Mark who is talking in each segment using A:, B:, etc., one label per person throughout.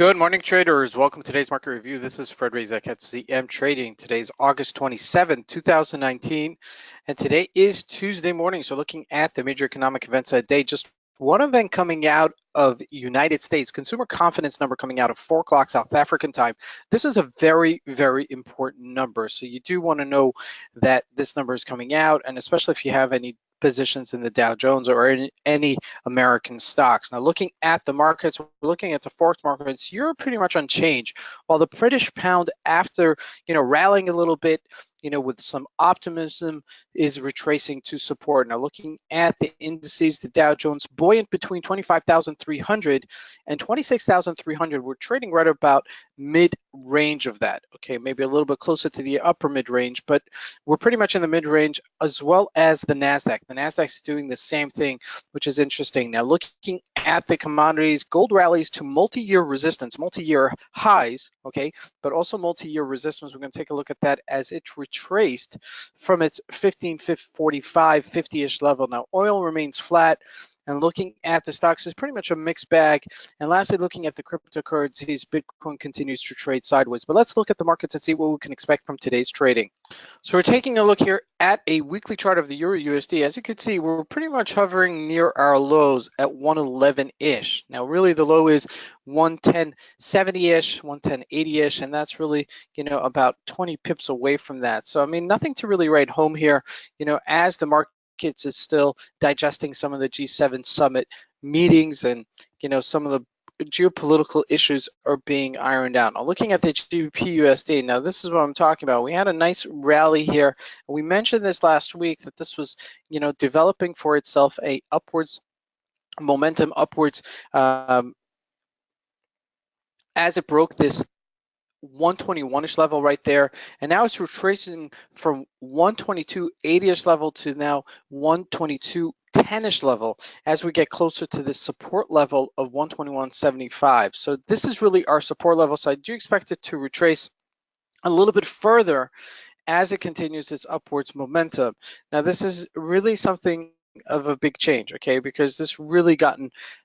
A: Good morning, traders. Welcome to today's market review. This is Fred Razek at CMtrading. Today's August 27, 2019, and today is Tuesday morning. So looking at the major economic events of the day, just one event coming out of United States, consumer confidence number coming out of 4 o'clock South African time. This is a very, very important number. So you do want to know that this number is coming out, and especially if you have any positions in the Dow Jones or in any American stocks. Now, looking at the markets, we're looking at the Forex markets, you're pretty much unchanged. While the British pound, after rallying a little bit, with some optimism, is retracing to support. Now, looking at the indices, the Dow Jones buoyant between 25,300 and 26,300. We're trading right about mid-range of that. Okay, maybe a little bit closer to the upper mid-range, but we're pretty much in the mid-range, as well as the Nasdaq. The Nasdaq's doing the same thing, which is interesting. Now, looking at the commodities, gold rallies to multi-year resistance, multi-year highs, okay, but also multi-year resistance. We're going to take a look at that as it retraced from its 1545, 50-ish level. Now, oil remains flat. And looking at the stocks, is pretty much a mixed bag. And lastly, looking at the cryptocurrencies, Bitcoin continues to trade sideways. But let's look at the markets and see what we can expect from today's trading. So we're taking a look here at a weekly chart of the Euro USD. As you can see, we're pretty much hovering near our lows at 111-ish. Now, really, the low is 110.70-ish, 110.80-ish, and that's really, about 20 pips away from that. So, I mean, nothing to really write home here, as the market is still digesting some of the G7 summit meetings, and some of the geopolitical issues are being ironed out. Now, looking at the GBP/USD, now this is what I'm talking about. We had a nice rally here. We mentioned this last week that this was, developing for itself a upwards momentum, upwards as it broke this 121-ish level right there, and now it's retracing from 122.80-ish level to now 122.10-ish level as we get closer to this support level of 121.75. So this is really our support level. So I do expect it to retrace a little bit further as it continues this upwards momentum. Now, this is really something of a big change, okay, because this really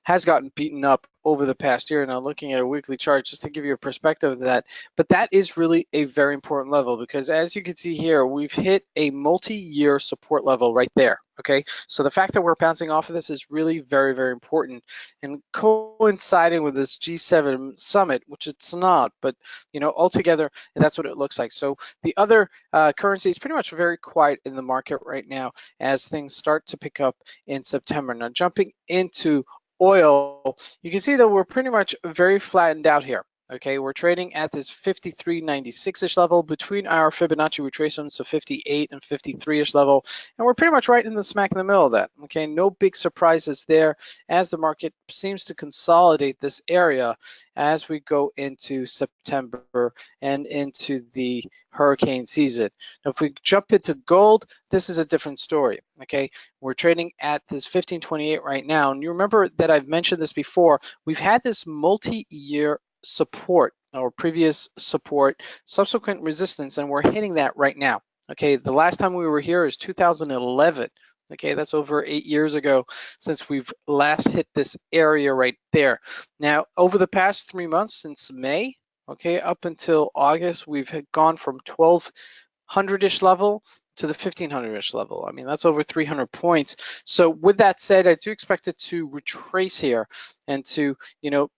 A: has gotten beaten up over the past year. Now, looking at a weekly chart, just to give you a perspective of that, but that is really a very important level, because as you can see here, we've hit a multi-year support level right there. Okay, so the fact that we're bouncing off of this is really very, very important, and coinciding with this G7 summit, which it's not, but altogether, that's what it looks like. So the other currency is pretty much very quiet in the market right now as things start to pick up in September. Now, jumping into oil, you can see that we're pretty much very flattened out here. Okay, we're trading at this 53.96-ish level between our Fibonacci retracements of 58 and 53-ish level, and we're pretty much right in the smack in the middle of that. Okay, no big surprises there as the market seems to consolidate this area as we go into September and into the hurricane season. Now, if we jump into gold, this is a different story. Okay, we're trading at this 1528 right now, and you remember that I've mentioned this before. We've had this multi-year support, or previous support, subsequent resistance, and we're hitting that right now. Okay, the last time we were here is 2011. Okay, that's over 8 years ago since we've last hit this area right there. Now, over the past 3 months, since May, okay, up until August, we've gone from 1200-ish level to the 1500-ish level. I mean, that's over 300 points. So with that said, I do expect it to retrace here and to,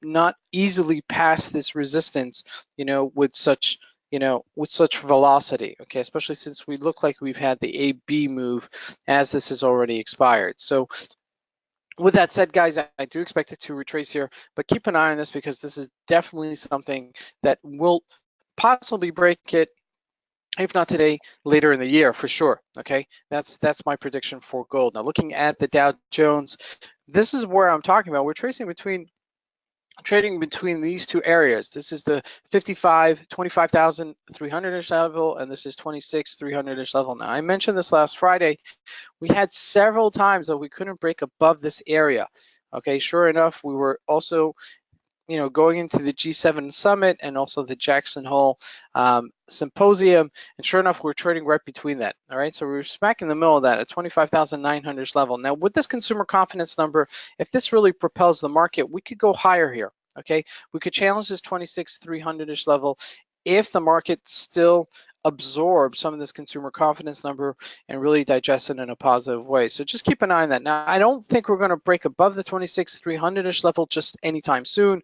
A: not easily pass this resistance, with such velocity, okay, especially since we look like we've had the AB move as this has already expired. So with that said, guys, I do expect it to retrace here, but keep an eye on this, because this is definitely something that will possibly break it, if not today, later in the year for sure. Okay, that's my prediction for gold. Now, looking at the Dow Jones, this is where I'm talking about. We're trading between these two areas. This is the 25,300-ish level, and this is 26,300-ish level. Now, I mentioned this last Friday. We had several times that we couldn't break above this area. Okay, sure enough, we were also going into the G7 summit and also the Jackson Hole symposium, and sure enough, we're trading right between that. All right, so we're smack in the middle of that at 25,900 level. Now, with this consumer confidence number, if this really propels the market, we could go higher here. okay? We could challenge this 26,300-ish level if the market still absorbs some of this consumer confidence number and really digest it in a positive way. So just keep an eye on that. Now, I don't think we're going to break above the 26,300-ish level just anytime soon,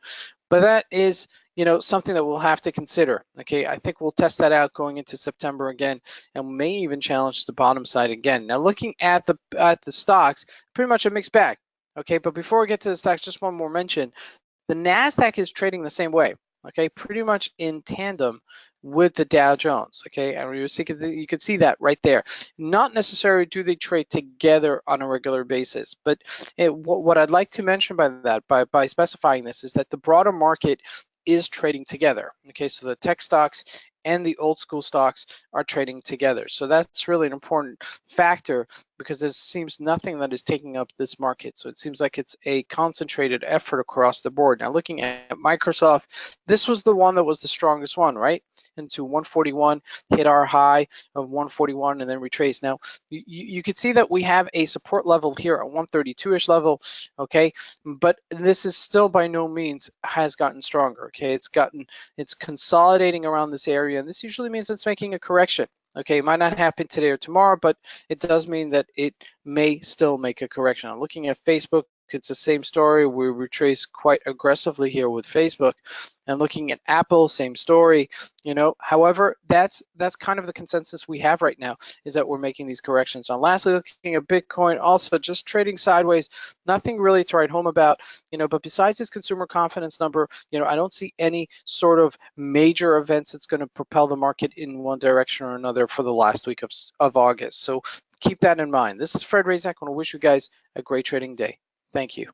A: but that is, you know, something that we'll have to consider. Okay, I think we'll test that out going into September again, and may even challenge the bottom side again. Now, looking at the stocks, pretty much a mixed bag. Okay, but before we get to the stocks, just one more mention. The NASDAQ is trading the same way, okay, pretty much in tandem with the Dow Jones, okay, and you could see that right there. Not necessarily do they trade together on a regular basis, but what I'd like to mention by that, by specifying this, is that the broader market is trading together, okay, so the tech stocks and the old school stocks are trading together. So that's really an important factor because there seems nothing that is taking up this market. So it seems like it's a concentrated effort across the board. Now looking at Microsoft, this was the one that was the strongest one, right? Into 141, hit our high of 141 and then retrace. Now you could see that we have a support level here at 132-ish level, okay? But this is still by no means has gotten stronger, okay? It's consolidating around this area, and this usually means it's making a correction. Okay, it might not happen today or tomorrow, but it does mean that it may still make a correction. I'm looking at Facebook, it's the same story. We retrace quite aggressively here with Facebook. And looking at Apple, same story. You know, however, that's kind of the consensus we have right now, is that we're making these corrections. And lastly, looking at Bitcoin, also just trading sideways, nothing really to write home about, you know, but besides this consumer confidence number, you know, I don't see any sort of major events that's going to propel the market in one direction or another for the last week of August. So keep that in mind. This is Fred Razak. I want to wish you guys a great trading day. Thank you.